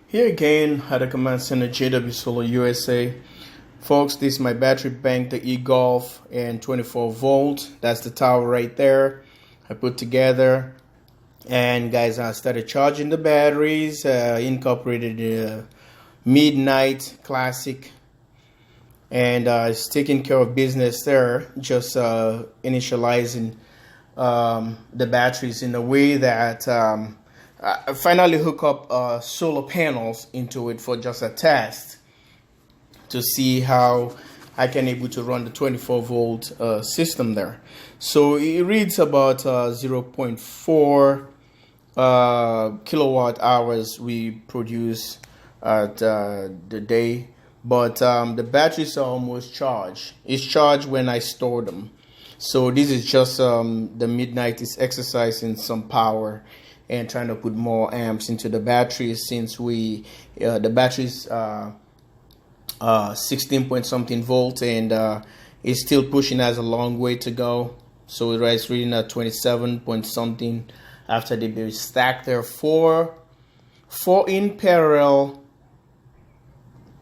Here again at the Command Center JW Solar USA. Folks, this is my battery bank, the e-Golf, and 24 volt. That's the tower right there I put together. And guys, I started charging the batteries, incorporated the MidNite Classic, and it's taking care of business there, just initializing the batteries in a way that I finally hook up solar panels into it for just a test to see how I can able to run the 24 volt system there. So it reads about 0.4 kilowatt hours we produce at the day, but the batteries are almost charged. It's charged when I store them. So this is just the MidNite is exercising some power and trying to put more amps into the batteries, since we the batteries 16 point something volt, and it's still pushing, has a long way to go. So it's reading at 27 point something after they've been stacked there, four in parallel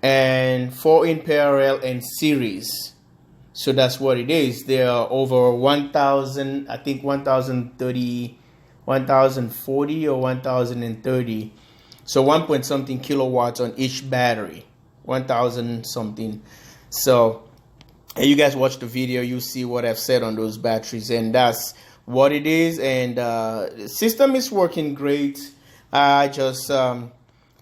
and series. So that's what it is. There are over 1,000, I think 1,030, 1,040 or 1,030. So 1 point something kilowatts on each battery, 1,000 something. So you guys watch the video, you see what I've said on those batteries, and that's what it is. And the system is working great. I just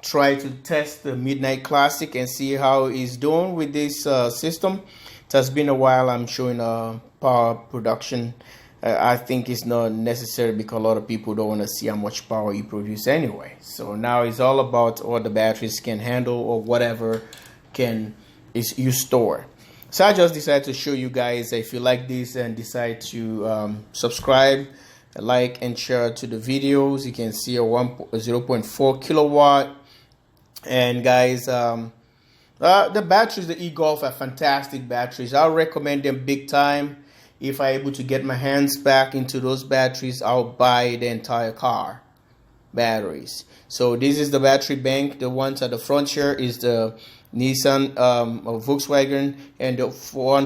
try to test the MidNite Classic and see how it's doing with this system. It has been a while. I'm showing power production. I think it's not necessary because a lot of people don't want to see how much power you produce anyway. So now it's all about what the batteries can handle or whatever you store. So I just decided to show you guys. If you like this and decide to subscribe, like and share to the videos, you can see a 0.4 kilowatt. And guys, the batteries, the e-Golf, are fantastic batteries. I recommend them big time. If I'm able to get my hands back into those batteries, I'll buy the entire car batteries. So this is the battery bank. The ones at the front here is the Nissan or Volkswagen, and the one